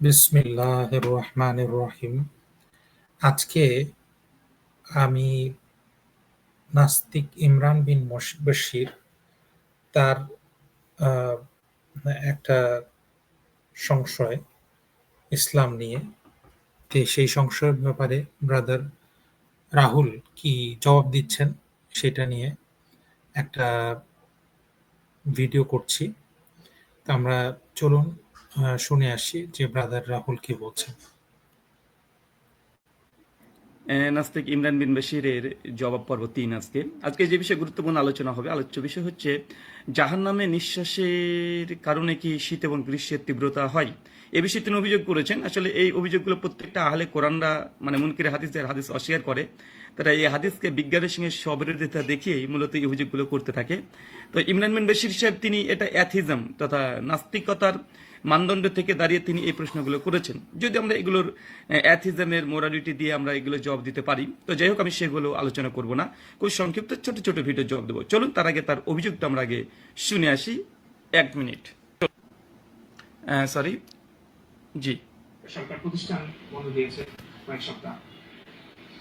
বিসমিল্লাহির রহমানির রহিম। আজকে আমি নাস্তিক ইমরান বিন বশির তার আহ, একটা সংশয় ইসলাম নিয়ে, সেই সংশয়ের ব্যাপারে ব্রাদার রাহুল কি জবাব দিচ্ছেন সেটা নিয়ে একটা ভিডিও করছি। তো আমরা চলুন শুনে আসি যে ব্রাদার রাহুল কি বলছেন। নাস্তিক ইমরান বিন বশিরের জবাব পর্ব ৩। আজকে যে বিষয়ে গুরুত্বপূর্ণ আলোচনা হবে, আলোচ্য বিষয় হচ্ছে জাহান্নামে নিঃশ্বাসের কারণে কি শীত এবং গ্রীষ্মের তীব্রতা হয়। এ বিষয়ে তিনি অভিযোগ করেছেন। আসলে এই অভিযোগগুলো প্রত্যেকটা আহলে কোরআনরা মানে মুনকির হাদিসের হাদিস অস্বীকার করে, তারা এই হাদিসকে বিজ্ঞানের সঙ্গে সবিরোধিতা দেখিয়েই মূলত এই অভিযোগগুলো করতে থাকে। তো ইমরান বিন বশির সাহেব তিনি এটা অ্যাথিজম তথা নাস্তিকতার মানদণ্ড থেকে দাঁড়িয়ে তিনি এই প্রশ্নগুলো করেছেন। যদি আমরা এগুলোর অ্যাথিজমের মোরালিটি দিয়ে আমরা এগুলো জবাব দিতে পারি, তো যাই হোক আমি সেগুলো আলোচনা করব না, খুব সংক্ষিপ্ত ছোট ছোট ভিডিও জবাব দেবো। চলুন তার আগে তার অভিযোগটা আমরা আগে শুনে আসি। 1 মিনিট। সরি, জি। সরকার প্রতিষ্ঠান বন্ধ দিয়েছে কয়েক সপ্তাহ।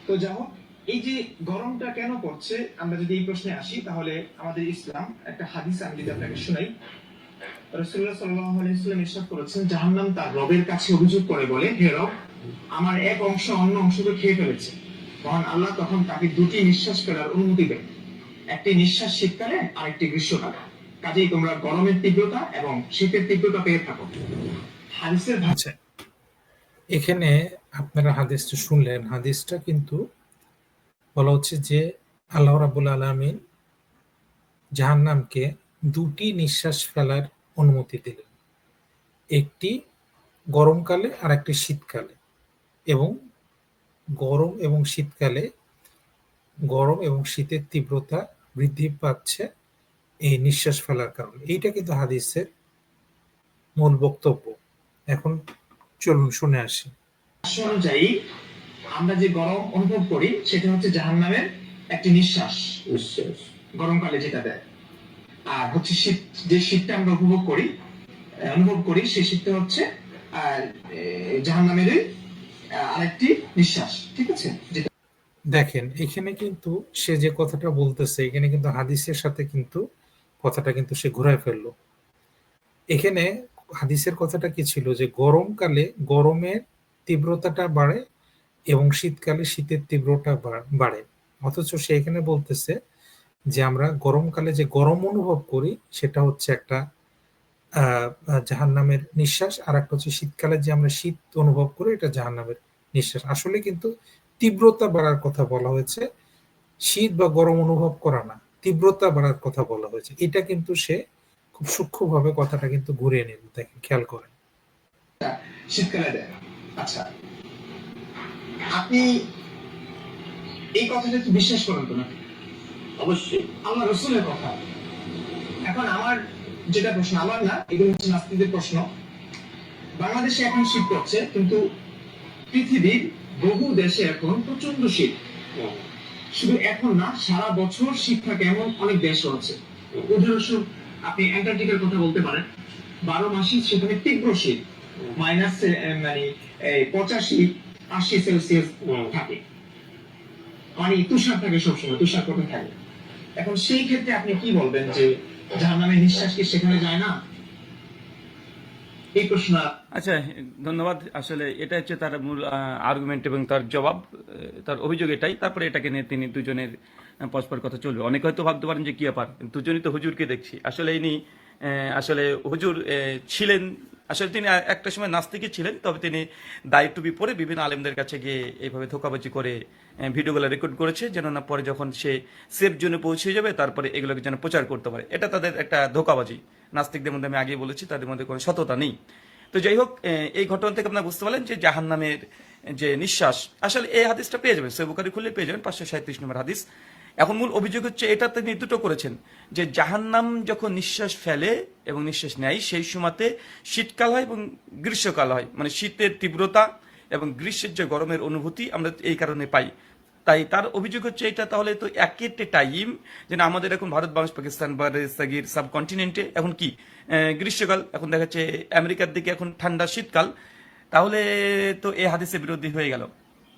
তো যাই হোক, এই যে গরমটা কেন পড়ছে, আমরা যদি এই প্রশ্নে আসি তাহলে আমাদের ইসলাম একটা হাদিস আমি যদি আপনাকে শোনাই। রাসূলুল্লাহ সাল্লাল্লাহু আলাইহি ওয়াসাল্লাম ইরশাদ করেছেন, জাহান্নাম তার রবের কাছে অভিযোগ করে বলে, হে রব, আমার এক অংশ অন্য অংশকে খেয়ে ফেলেছে। মহান আল্লাহ তখন তাকে দুটি নিঃশ্বাস ফেলার অনুমতি দেন, একটি নিঃশ্বাস শীতকালে আরেকটি গ্রীষ্মকালে। কাজেই তোমরা গরমের তীব্রতা এবং শীতের তীব্রতা পেয়ে থাকো। হাদিসের আচ্ছা, এখানে আপনারা হাদিসটা শুনলেন। হাদিসটা কিন্তু বলা হচ্ছে যে আল্লাহ রাব্বুল আলামিন জাহান্নামকে দুটি নিঃশ্বাস ফেলার অনুমতি দিলেন, একটি গরমকালে আর একটি শীতকালে। এবং গরম এবং শীতকালে গরম এবং শীতের তীব্রতা বৃদ্ধি পাচ্ছে এই নিঃশ্বাস ফেলার কারণে। এইটা কিন্তু হাদিসের মূল বক্তব্য। এখন চলুন শুনে আসি। অনুযায়ী আমরা যে গরম অনুভব করি সেটা হচ্ছে জাহান্নামের একটি নিঃশ্বাস, গরমকালে যেটা দেয়। আর হচ্ছে শীত, যে শীতটা আমরা অনুভব করি সেই শীতটা হচ্ছে জাহান্নামের আরেকটি নিঃশ্বাস। ঠিক আছে? দেখেন, এখানে কিন্তু সে যে কথাটা বলতেছে, এখানে কিন্তু হাদিসের সাথে কিন্তু কথাটা কিন্তু সে ঘুরায় ফেললো। এখানে হাদিসের কথাটা কি ছিল যে গরমকালে গরমের তীব্রতাটা বাড়ে এবং শীতকালে শীতের তীব্রতা বাড়ে। অথচ সে এখানে বলতেছে যে আমরা গরমকালে যে গরম অনুভব করি সেটা হচ্ছে একটা জাহান্নামের নিঃশ্বাস, আর একটা হচ্ছে শীতকালে যে আমরা শীত অনুভব করি এটা জাহান্নামের নিঃশ্বাস। আসলে কিন্তু তীব্রতা বাড়ার কথা বলা হয়েছে, শীত বা গরম অনুভব করা না, তীব্রতা বাড়ার কথা বলা হয়েছে। এটা কিন্তু সে খুব সূক্ষ্মভাবে কথাটা কিন্তু ঘুরিয়ে নিল। দেখেন, খেয়াল করেন। শীতকালে দেয়। আচ্ছা, আপনি এই কথাটা কি বিশ্বাস করেন তো? না, অবশ্যই আল্লাহ রাসূলের কথা। এখন আমার যেটা প্রশ্ন, আমার না, এগুলো হচ্ছে নাস্তিকদের প্রশ্ন। বাংলাদেশে এখন শীত পড়ছে, কিন্তু পৃথিবীর বহু দেশে এখন প্রচন্ড শীত। শুধু এখন না, সারা বছর শীত থাকে এমন অনেক দেশ রয়েছে। উদাহরণস্বরূপ আপনি অ্যান্টার্কটিকার কথা বলতে পারেন, 12 মাসই সেখানে তীব্র শীত, মাইনাস মানে 85-80 সেলসিয়াস থাকে, মানে তুষার থাকে, সবসময় তুষার পড়তে থাকে। এখন সেই ক্ষেত্রে আপনি কি বলবেন যে জাহান্নামের নিঃশ্বাস কি সেখানে যায় না? এই প্রশ্ন। আচ্ছা, ধন্যবাদ। আসলে এটা হচ্ছে তার মূল আর্গুমেন্ট এবং তার জবাব, তার অভিযোগ এটাই। তারপরে এটাকে নিয়ে তিনি দুজনের পরস্পর কথা চলবে। অনেকে হয়তো ভাবতে পারেন যে কি ব্যাপার, দুজনই তো হুজুরকে দেখছি। আসলে ইনি আসলে হুজুর ছিলেন, আসলে তিনি একটা সময় নাস্তিকই ছিলেন, তবে তিনি দায়িত্ব পরে বিভিন্ন আলেমদের কাছে গিয়ে এইভাবে ধোকাবাজি করে ভিডিওগুলো রেকর্ড করেছে, যেন না পরে যখন সে সেফ জোনে পৌঁছে যাবে তারপরে এগুলোকে যেন প্রচার করতে পারে। এটা তাদের একটা ধোকাবাজি। নাস্তিকদের মধ্যে আমি আগেই বলেছি তাদের মধ্যে কোনো সততা নেই। তো যাই হোক, এই ঘটনা থেকে আপনারা বুঝতে পারলেন যে জাহান্নামের যে নিঃশ্বাস, আসলে এই হাদিসটা পেয়ে যাবেন, সহিহ বুখারী খুললে পেয়ে যাবেন, 537 নম্বর হাদিস। এখন মূল অভিযোগ হচ্ছে এটা তিনি দুটো করেছেন, যে জাহান্নাম যখন নিঃশ্বাস ফেলে এবং নিঃশ্বাস নেয় সেই সময়তে শীতকাল হয় এবং গ্রীষ্মকাল হয়, মানে শীতের তীব্রতা এবং গ্রীষ্মের যে গরমের অনুভূতি আমরা এই কারণে পাই। তাই তার অভিযোগ হচ্ছে এটা তাহলে তো একই টাইম, যেন আমাদের এখন ভারত, বাংলাদেশ, পাকিস্তান বা সাগির সাবকন্টিনেন্টে এখন কি গ্রীষ্মকাল, এখন দেখা যাচ্ছে আমেরিকার দিকে এখন ঠান্ডা শীতকাল। তাহলে তো এই হাদিসের বিরোধী হয়ে গেল।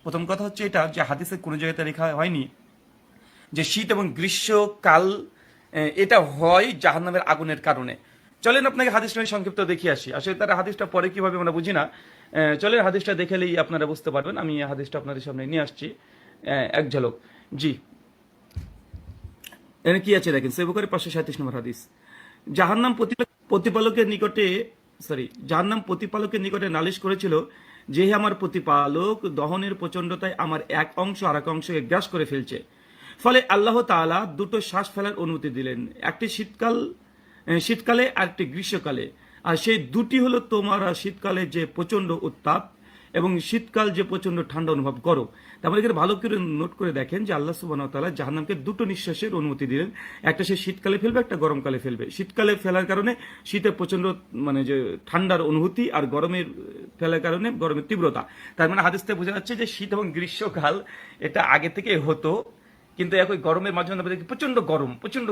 প্রথম কথা হচ্ছে এটা যে হাদিসে কোনো জায়গাতে লেখা হয়নি যে শীত এবং গ্রীষ্মকাল এটা হয় জাহান্নামের আগুনের কারণে। চলেন আপনাকে হাদিসটা আমি সংক্ষিপ্ত দেখিয়ে আসি, আসলে তারা হাদিসটা পরে কিভাবে আমরা বুঝি না। চলেন হাদিসটা দেখেলেই আপনারা বুঝতে পারবেন। আমি হাদিসটা আপনাদের সামনে নিয়ে আসছি এক ঝলক। জি, এখানে কি আছে দেখেন, সহিহ বুখারী 537 নম্বর হাদিস। জাহান্নাম প্রতিপালকের নিকটে জাহান্নাম প্রতিপালকের নিকটে নালিশ করেছিল যে হে আমার প্রতিপালক, দহনের প্রচণ্ডতায় আমার এক অংশ আর এক অংশকে গ্রাস করে ফেলছে। ফলে আল্লাহ তাআলা দুটো শ্বাস ফেলার অনুমতি দিলেন, একটি শীতকালে আর একটি গ্রীষ্মকালে। আর সেই দুটি হলো তোমরা শীতকালে যে প্রচণ্ড উত্তাপ এবং শীতকাল যে প্রচণ্ড ঠান্ডা অনুভব করো। তারপরে এখানে ভালো করে নোট করে দেখেন যে আল্লাহ সুবহানাহু ওয়া তাআলা জাহান্নামকে দুটো নিঃশ্বাসের অনুমতি দিলেন, একটা সে শীতকালে ফেলবে, একটা গরমকালে ফেলবে। শীতকালে ফেলার কারণে শীতের প্রচণ্ড মানে যে ঠান্ডার অনুভূতি, আর গরমের ফেলার কারণে গরমের তীব্রতা। তার মানে হাদিস থেকে বোঝা যাচ্ছে যে শীত এবং গ্রীষ্মকাল এটা আগে থেকে হতো, কিন্তু এখন গরমের মাঝে মাঝে দেখি প্রচন্ড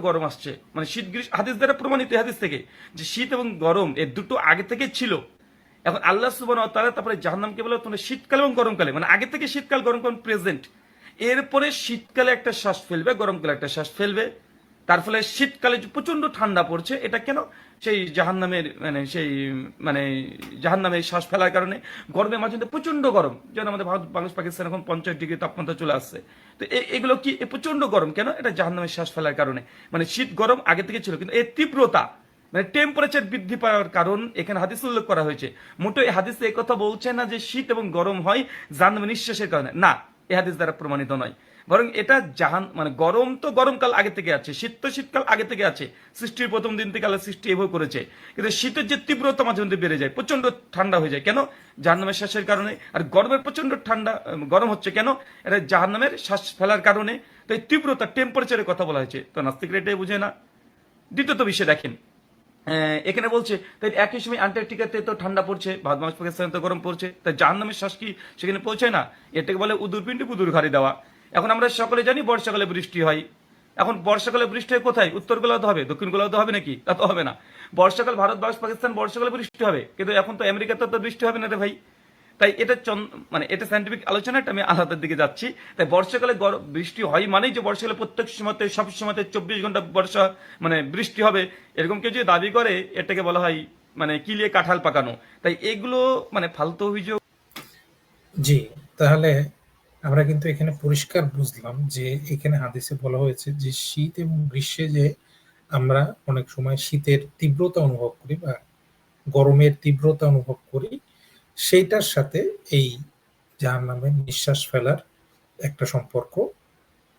গরম আসছে। মানে শীত গ্রীষ্ম হাদিস দ্বারা প্রমাণিত, হাদিস থেকে যে শীত এবং গরম এর দুটো আগে থেকে ছিল। এখন আল্লাহ সুবহানাহু ওয়া তাআলা তারপরে জাহান্নামকে বলে তোমরা শীতকালে এবং গরমকালে, মানে আগে থেকে শীতকাল গরমকাল প্রেজেন্ট, এরপরে শীতকালে একটা শ্বাস ফেলবে, গরমকালে একটা শ্বাস ফেলবে। তার ফলে শীতকালে যে প্রচন্ড ঠান্ডা পড়ছে, এটা কেন? সেই জাহান্নামের শ্বাস ফেলার কারণে। গরমের মাঝে প্রচন্ড গরম, যেমন আমাদের ভারত, বাংলাদেশ, পাকিস্তান এখন 50 ডিগ্রি তাপমাত্রা চলে আসছে। তো এগুলো কি প্রচন্ড গরম কেন? এটা জাহান্নামের শ্বাস ফেলার কারণে। মানে শীত গরম আগে থেকে ছিল, কিন্তু এর তীব্রতা মানে টেম্পারেচার বৃদ্ধি পাওয়ার কারণ এখানে হাদিস উল্লেখ করা হয়েছে। মোটো এই হাদিসে এই কথা বলছে না যে শীত এবং গরম হয় জাহান্নামের নিঃশ্বাসের কারণে, না, এই হাদিস দ্বারা প্রমাণিত নয়। বরং এটা মানে গরম তো গরমকাল আগে থেকে আছে, শীত তো শীতকাল আগে থেকে আছে, সৃষ্টির প্রথম দিন থেকে আল্লাহ সৃষ্টি এভাবে করেছে। কিন্তু শীতের যে তীব্রতা মাঝে মধ্যে বেড়ে যায়, প্রচন্ড ঠান্ডা হয়ে যায়, কেন? জাহান্নামের শ্বাসের কারণে। আর গরমের প্রচন্ড গরম হচ্ছে কেন? এটা জাহান্নামের শ্বাস ফেলার কারণে। তো এই তীব্রতা টেম্পারেচারের কথা বলা হয়েছে, তো নাস্তিকরা এটাই বুঝে না। দ্বিতীয়ত বিষয় দেখেন, এখানে বলছে তাই একই সময় আন্টার্কটিকাতে তো ঠান্ডা পড়ছে, ভারত মাস পাকিস্তানে তো গরম পড়ছে, তাই জাহান্নামের শ্বাস কি সেখানে পৌঁছায় না? এটাকে বলে উদুর পিণ্ডি বুদুর ঘাড়ি দেওয়া। এখন আমরা সকলে জানি বর্ষাকালে বৃষ্টি হয়। এখন বর্ষাকালে বৃষ্টি হয় কোথায়? উত্তর গোলার্ধে হবে, দক্ষিণ গোলার্ধে হবে নাকি? তা তো হবে না। বর্ষাকাল ভারত, বাংলাদেশ, পাকিস্তান বর্ষাকালে বৃষ্টি হবে, কিন্তু এখন তো আমেরিকাতে তো বৃষ্টি হবে না রে ভাই। তাই এটা মানে এটা সাইন্টিফিক আলোচনা, এটা আমি আলাদার দিকে যাচ্ছি। তাই বর্ষাকালে বৃষ্টি হয় মানেই যে বর্ষাকালে প্রত্যেক সময়তে সব সময়তে 24 ঘন্টা বর্ষা মানে বৃষ্টি হবে, এরকম কেউ যদি দাবি করে, এটাকে বলা হয় মানে কিলিয়ে কাঁঠাল পাকানো। তাই এগুলো মানে ফালতু অভিযোগ। জি, তাহলে আমরা কিন্তু এখানে পরিষ্কার বুঝলাম যে এখানে হাদিসে বলা হয়েছে যে শীত এবং গ্রীষ্মে যে আমরা অনেক সময় শীতের তীব্রতা অনুভব করি বা গরমের তীব্রতা অনুভব করি, সেইটার সাথে এই জাহান্নামের নিঃশ্বাস ফেলার একটা সম্পর্ক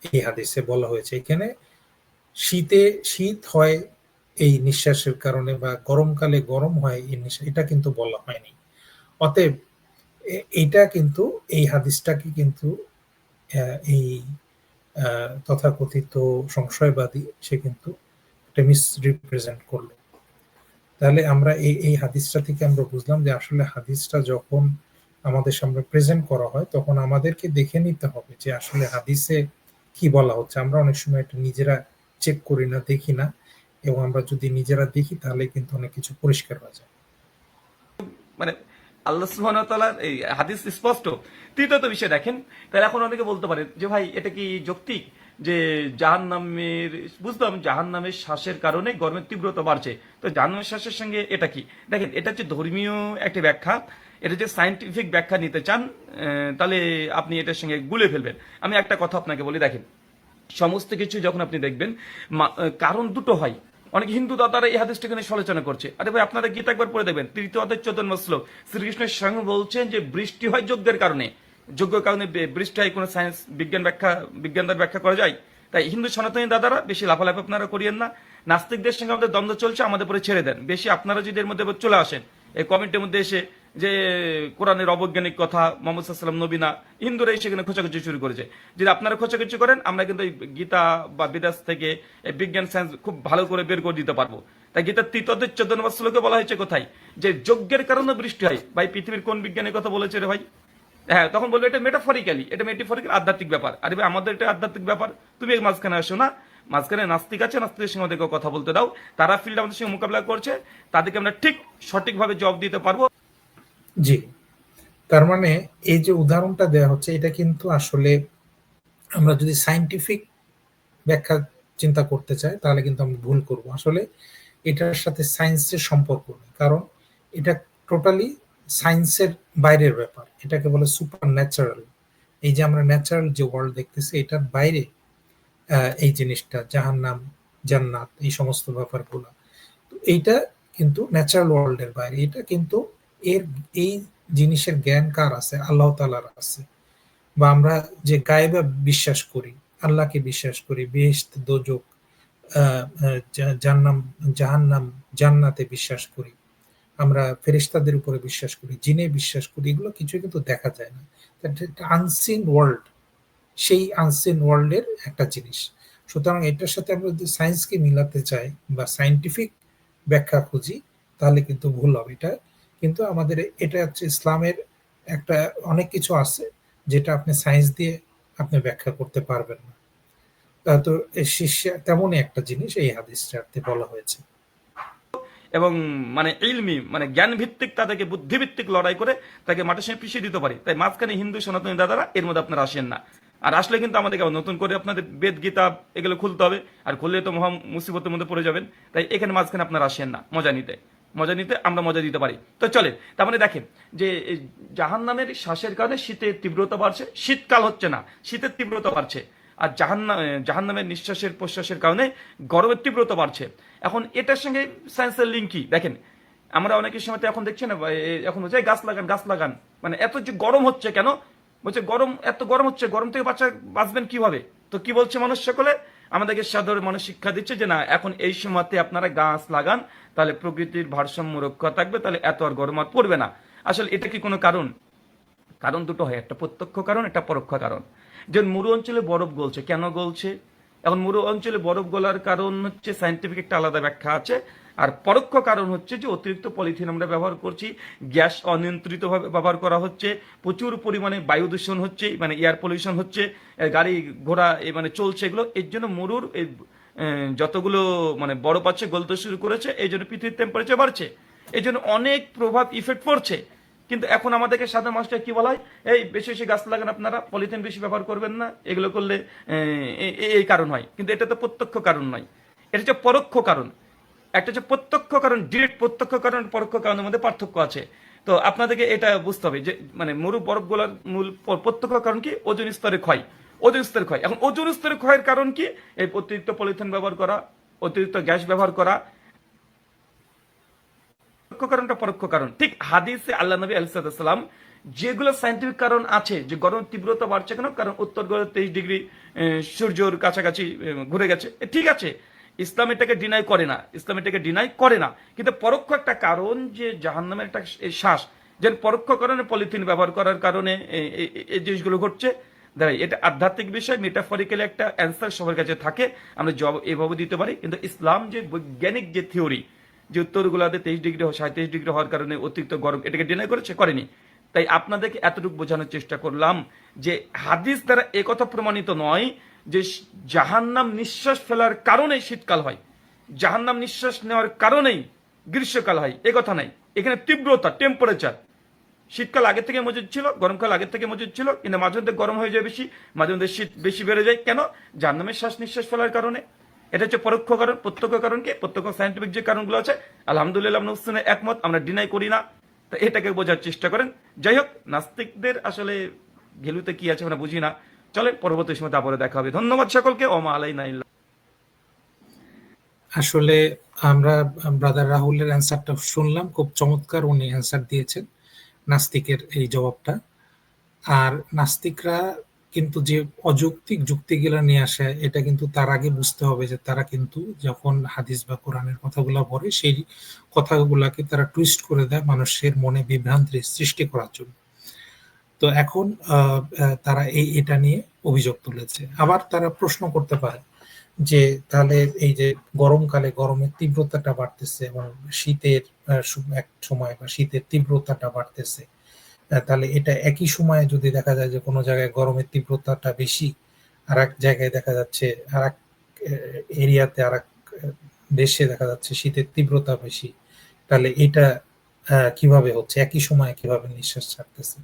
এই হাদিসে বলা হয়েছে। এখানে শীত হয় এই নিঃশ্বাসের কারণে বা গরমকালে গরম হয় এই নিঃশ্বাস, এটা কিন্তু বলা হয়নি। অতএব এইটা কিন্তু এই হাদিসটাকে কিন্তু এই তথাকথিত সংশয়বাদী সে কিন্তু একটা মিসরিপ্রেজেন্ট করলো। তাহলে আমরা এই হাদিসটা থেকে আমরা বুঝলাম যে আসলে হাদিসটা যখন আমাদের সামনে প্রেজেন্ট করা হয়, তখন আমাদেরকে দেখে নিতে হবে যে আসলে হাদিসে কি বলা হচ্ছে। আমরা অনেক সময় এটা নিজেরা চেক করি না, দেখি না, এবং আমরা যদি নিজেরা দেখি তাহলে কিন্তু অনেক কিছু পরিষ্কার হয়ে যায়। মানে আল্লাহ সুবহানাহু ওয়া তাআলার এই হাদিস স্পষ্ট। তৃতীয়ত বিষয় দেখেন, তাহলে এখন অনেকে বলতে পারে যে ভাই এটা কি যৌক্তিক যে জাহান্নামের, বুঝলাম জাহান্নামের শ্বাসের কারণে গরমের তীব্রতা বাড়ছে, তো জাহান্নামের শ্বাসের সঙ্গে এটা কি? দেখেন, এটা হচ্ছে ধর্মীয় একটি ব্যাখ্যা। এটা যে সায়েন্টিফিক ব্যাখ্যা নিতে চান, তাহলে আপনি এটার সঙ্গে গুলে ফেলবেন। আমি একটা কথা আপনাকে বলি, দেখেন, সমস্ত কিছু যখন আপনি দেখবেন কারণ দুটো হয়। অনেক হিন্দু দাদারা এই হাদিসটা এখানে সমালোচনা করছে। আরে ভাই, আপনারা গীতা একবার পড়ে দেখবেন, 3য় অধ্যায় 14 নম্বর শ্লোক, শ্রীকৃষ্ণের স্বয়ং বলছেন যে বৃষ্টি হয় যজ্ঞের কারণে। যজ্ঞের কারণে বৃষ্টি হয়, কোনো সায়েন্স বিজ্ঞান দ্বারা ব্যাখ্যা করা যায়? তাই হিন্দু সনাতনী দাদারা বেশি লাফালাফি আপনারা করিয়েন না। নাস্তিকদের সঙ্গে আমাদের দ্বন্দ্ব চলছে, আমাদের পরে ছেড়ে দেন। বেশি আপনারা যদি এর মধ্যে চলে আসেন এই কমেন্টের মধ্যে এসে যে কোরআনের অবৈজ্ঞানিক কথা, মোহাম্মদ সাল্লাল্লাহু নবী না, হিন্দুরা সেখানে খোঁচাখুচি শুরু করেছে। যদি আপনারা খোঁচাখুচি করেন, আমরা কিন্তু এই গীতা বা বিদাস থেকে এই বিজ্ঞান সায়েন্স খুব ভালো করে বের করে দিতে পারবো। তাই গীতার 3য় অধ্যায় 14 নম্বর শ্লোকে বলা হয়েছে কোথায় যে যজ্ঞের কারণে বৃষ্টি হয়। ভাই, পৃথিবীর কোন বিজ্ঞানের কথা বলেছে রে ভাই? হ্যাঁ, তখন বলবে এটা মেটাফরিক্যালি, এটা মেটাফরিক্যাল আধ্যাত্মিক ব্যাপার। আরে ভাই, আমাদের এটা আধ্যাত্মিক ব্যাপার, তুমি মাঝখানে আসো না। মাঝখানে নাস্তিক আছে, নাস্তিকের সঙ্গে আমাদেরকে কথা বলতে দাও। তারা ফিল্ড আমাদের সঙ্গে মোকাবিলা করছে, তাদেরকে আমরা ঠিক সঠিকভাবে জবাব দিতে পারবো। জি, তার মানে এই যে উদাহরণটা দেওয়া হচ্ছে এটা কিন্তু আসলে আমরা যদি সায়েন্টিফিক ব্যাখ্যা চিন্তা করতে চাই তাহলে কিন্তু আমরা ভুল করব। আসলে এটার সাথে সায়েন্সের সম্পর্ক নেই। কারণ এটা টোটালি সায়েন্সের বাইরের ব্যাপার। এটাকে বলে সুপার ন্যাচারাল। এই যে আমরা ন্যাচারাল যে ওয়ার্ল্ড দেখতেছি এটার বাইরে এই জিনিসটা জাহান্নাম, জান্নাত এই সমস্ত ব্যাপারগুলো। তো এইটা কিন্তু ন্যাচারাল ওয়ার্ল্ডের বাইরে। এটা কিন্তু এর এই জিনিসের জ্ঞান কার আছে? আল্লাহ তাআলার আছে। বা আমরা যে গায়েবে বিশ্বাস করি, আল্লাহকে বিশ্বাস করি, বেহেশত, দোজখ, জাহান্নাম, জান্নাতে বিশ্বাস করি, আমরা ফেরেশতাদের উপরে বিশ্বাস করি, জিনে বিশ্বাস করি, এগুলো কিছুই কিন্তু দেখা যায় না। একটা আনসিন ওয়ার্ল্ড, সেই আনসিন ওয়ার্ল্ডের একটা জিনিস। সুতরাং এটার সাথে আমরা যদি সায়েন্সকে মিলাতে চাই বা সায়েন্টিফিক ব্যাখ্যা খুঁজি তাহলে কিন্তু ভুল হবে। এটা কিন্তু আমাদের এটা হচ্ছে ইসলামের একটা অনেক কিছু আছে যেটা আপনি সায়েন্স দিয়ে আপনি ব্যাখ্যা করতে পারবেন না। তো তেমনই একটা জিনিস এই হাদিসটাতে বলা হয়েছে। এবং মানে ইলমি মানে জ্ঞান ভিত্তিক তাদেরকে বুদ্ধিভিত্তিক লড়াই করে তাকে মাঠের সামনে পিছিয়ে দিতে পারি। তাই মাঝখানে হিন্দু সনাতনী দাদারা এর মধ্যে আপনারা আসেন না। আর আসলে কিন্তু আমাদেরকে আবার নতুন করে আপনাদের বেদ গীতা এগুলো খুলতে হবে, আর খুললে তো মহা মুসিবতের মধ্যে পড়ে যাবেন। তাই এখানে মাঝখানে আপনারা আসেন না মজা নিতে আমরা মজা দিতে পারি। তো চলে, তার মানে দেখেন যে জাহান নামের শ্বাসের কারণে শীতের তীব্রতা বাড়ছে, শীতকাল হচ্ছে না, শীতের তীব্রতা বাড়ছে। আর জাহান্নামের নিঃশ্বাসের প্রশ্বাসের কারণে গরমের তীব্রতা বাড়ছে। এখন এটার সঙ্গে সায়েন্সের লিঙ্ক কি দেখেন। আমরা অনেকের সময় তো এখন দেখছি না, এখন হচ্ছে গাছ লাগান, মানে এত যে গরম হচ্ছে কেন, বলছে এত গরম হচ্ছে, গরম থেকে বাঁচবেন কিভাবে? তো কি বলছে মানুষ সকলে? আমাদেরকে সাধারণ মানুষ শিক্ষা দিচ্ছে যে না, এখন এই সময়তে আপনারা গাছ লাগান, তাহলে প্রকৃতির ভারসাম্য রক্ষা থাকবে, তাহলে এত আর গরম আর পড়বে না। আসলে এটা কি কোনো কারণ? কারণ দুটো হয়, একটা প্রত্যক্ষ কারণ, একটা পরোক্ষ কারণ। যেমন মরু অঞ্চলে বরফ গলছে, কেন গলছে? এখন মরু অঞ্চলে বরফ গলার কারণ হচ্ছে সায়েন্টিফিক একটা আলাদা ব্যাখ্যা আছে। আর পরোক্ষ কারণ হচ্ছে যে অতিরিক্ত পলিথিন আমরা ব্যবহার করছি, গ্যাস অনিয়ন্ত্রিতভাবে ব্যবহার করা হচ্ছে, প্রচুর পরিমাণে বায়ু দূষণ হচ্ছে, মানে এয়ার পলিউশন হচ্ছে, গাড়ি ঘোড়া মানে চলছে, এগুলো এর জন্য মরুর এই যতগুলো মানে বরফ আছে গলতে শুরু করেছে, এই জন্য পৃথিবীর টেম্পারেচার বাড়ছে, এই জন্য অনেক প্রভাব ইফেক্ট পড়ছে। কিন্তু এখন আমাদেরকে সাধারণ মানুষটা কি বলা হয়, এই বেশি বেশি গাছ লাগান, আপনারা পলিথিন বেশি ব্যবহার করবেন না, এগুলো করলে এই কারণ হয়। কিন্তু এটা তো প্রত্যক্ষ কারণ নয়, এটা হচ্ছে পরোক্ষ কারণ। একটা হচ্ছে প্রত্যক্ষ কারণ, ডিরেক্ট প্রত্যক্ষ কারণ, পরোক্ষ কারণের মধ্যে পার্থক্য আছে। তো আপনাদেরকে এটা বুঝতে হবে যে মানে মরু বরফ গোলার মূল প্রত্যক্ষ কারণ কি? ওজোন স্তরের ক্ষয়। ওজোন স্তরের ক্ষয়, এখন ওজোন স্তরের ক্ষয়ের কারণ কি? এই অতিরিক্ত পলিথিন ব্যবহার করা, অতিরিক্ত গ্যাস ব্যবহার করা, কারণটা পরোক্ষ কারণ। ঠিক হাদিসে আল্লাহ নবী আলাইহিস সালাম যেগুলো সায়েন্টিফিক কারণ আছে যে গরম তীব্রতা বাড়ছে কেন, কারণ উত্তর গোলার্ধে 23 ডিগ্রি সূর্যর কাছাকাছি ঘুরে গেছে, ঠিক আছে, ইসলাম এটাকে ডিনাই করে না। কিন্তু পরোক্ষ একটা কারণ যে জাহান্নামের একটা শ্বাস, যে পরোক্ষ কারণে পলিথিন ব্যবহার করার কারণে এই জিনিসগুলো ঘটছে। দেখাই এটা আধ্যাত্মিক বিষয়, মেটাফরিক্যালি একটা অ্যান্সার সবার কাছে থাকে, আমরা জবাব এভাবে দিতে পারি। কিন্তু ইসলাম যে বৈজ্ঞানিক যে থিওরি যে উত্তর গোলার্ধে 23 ডিগ্রি 37 ডিগ্রি হওয়ার কারণে অতিরিক্ত গরম, এটাকে ডিনাই করেনি। তাই আপনাদেরকে এতটুকু বোঝানোর চেষ্টা করলাম যে হাদিস দ্বারা একথা প্রমাণিত নয় যে জাহান্নাম নিঃশ্বাস ফেলার কারণে শীতকাল হয়, জাহান্নাম নিঃশ্বাস নেওয়ার কারণেই গ্রীষ্মকাল হয়, এ কথা নাই। এখানে তীব্রতা, টেম্পারেচার, শীতকাল আগে থেকে মজুদ ছিল, গরমকাল আগে থেকে মজুদ ছিল, কিন্তু মাঝে মধ্যে গরম হয়ে যায় বেশি, মাঝে মধ্যে শীত বেশি বেড়ে যায়, কেন? জাহান্নামের শ্বাস নিঃশ্বাস ফেলার কারণে। এটা হচ্ছে পরোক্ষ কারণ। প্রত্যক্ষ কারণ কি? প্রত্যক্ষ সায়েন্টিফিক যে কারণগুলো আছে আলহামদুলিল্লাহ আমরা উসনে একমত, আমরা ডিনাই করি না। তো এটাকে বোঝার চেষ্টা করেন। যাই হোক, নাস্তিকদের আসলে ঘেলুতে কি আছে আমরা বুঝি না। চলে পরবর্তী সময় আবারও দেখা হবে। ধন্যবাদ সকলকে। ওমা আলাইনা ইল্লা। আসলে আমরা ব্রাদার রাহুলের অ্যান্সারটা শুনলাম, খুব চমৎকার উনি অ্যান্সার দিয়েছেন নাস্তিকের এই জবাবটা। আর নাস্তিকরা কিন্তু যে অযৌক্তিক যুক্তিগুলো নিয়ে আসে এটা কিন্তু তার আগে বুঝতে হবে যে তারা কিন্তু যখন হাদিস বা কোরআনের কথাগুলো বলে সেই কথাগুলাকে তারা টুইস্ট করে দেয় মানুষের মনে বিভ্রান্তির সৃষ্টি করার জন্য। তো এখন তারা এটা নিয়ে অভিযোগ তুলেছে। আবার তারা প্রশ্ন করতে পারে যে তাহলে এই যে গরমকালে গরমের তীব্রতাটা বাড়তেছে এবং শীতের এক সময় বা শীতের তীব্রতাটা বাড়তেছে, তাহলে এটা একই সময়ে যদি দেখা যায় যে কোনো জায়গায় গরমের তীব্রতাটা বেশি, আর এক জায়গায় দেখা যাচ্ছে আর এক এরিয়াতে আর এক দেশে দেখা যাচ্ছে শীতের তীব্রতা বেশি, তাহলে এটা কিভাবে হচ্ছে? একই সময়ে কিভাবে নিঃশ্বাস ছাড়তেছে?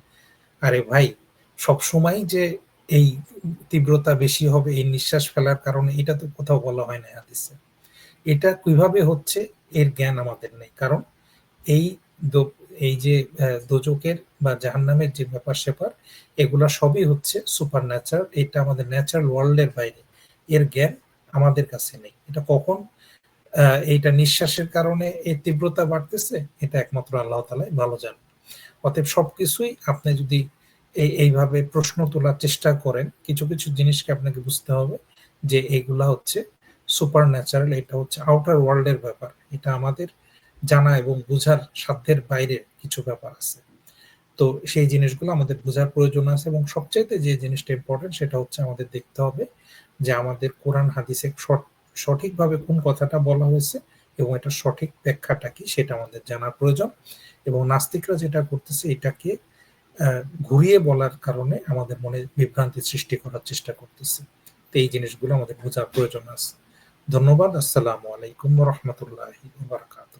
আরে ভাই, সবসময় যে এই তীব্রতা বেশি হবে এই নিঃশ্বাস ফেলার কারণে, এটা তো কোথাও বলা হয় না হাদিসে। এটা কিভাবে হচ্ছে এর জ্ঞান আমাদের নেই। কারণ এই এই যে দোজকের বা জাহান্নামের যে ব্যাপার-স্যাপার, এগুলা সবই হচ্ছে সুপার ন্যাচারাল। এটা আমাদের ন্যাচারাল ওয়ার্ল্ড এর বাইরে। এর জ্ঞান আমাদের কাছে নেই। এটা কখন এইটা নিঃশ্বাসের কারণে এই তীব্রতা বাড়তেছে, এটা একমাত্র আল্লাহ তাআলাই ভালো জানেন। অতএব সবকিছুই আপনি যদি এইভাবে প্রশ্ন তোলার চেষ্টা করেন, কিছু কিছু জিনিসকে আপনাকে বুঝতে হবে যে এগুলা হচ্ছে সুপার ন্যাচারাল, এটা হচ্ছে আউটার ওয়ার্ল্ড এর ব্যাপার। এটা আমাদের জানা এবং বোঝার সাধ্যের বাইরে কিছু ব্যাপার আছে। তো সেই জিনিসগুলো আমাদের বোঝার প্রয়োজন আছে, এবং সবচাইতে যে জিনিসটা ইম্পর্টেন্ট সেটা হচ্ছে আমাদের দেখতে হবে যে আমাদের কোরআন হাদিসে সঠিকভাবে কোন কথাটা বলা হয়েছে এবং এটা সঠিক ব্যাখ্যাটা কি সেটা আমাদের জানার প্রয়োজন। এবং নাস্তিকরা যেটা করতেছে, এটাকে ঘুরিয়ে বলার কারণে আমাদের মনে বিভ্রান্তি সৃষ্টি করার চেষ্টা করতেছে। তো এই জিনিসগুলো আমাদের বোঝার প্রয়োজন আছে। ধন্যবাদ। আসসালামু আলাইকুম ওয়া রাহমাতুল্লাহি ওয়া বারাকাতুহু।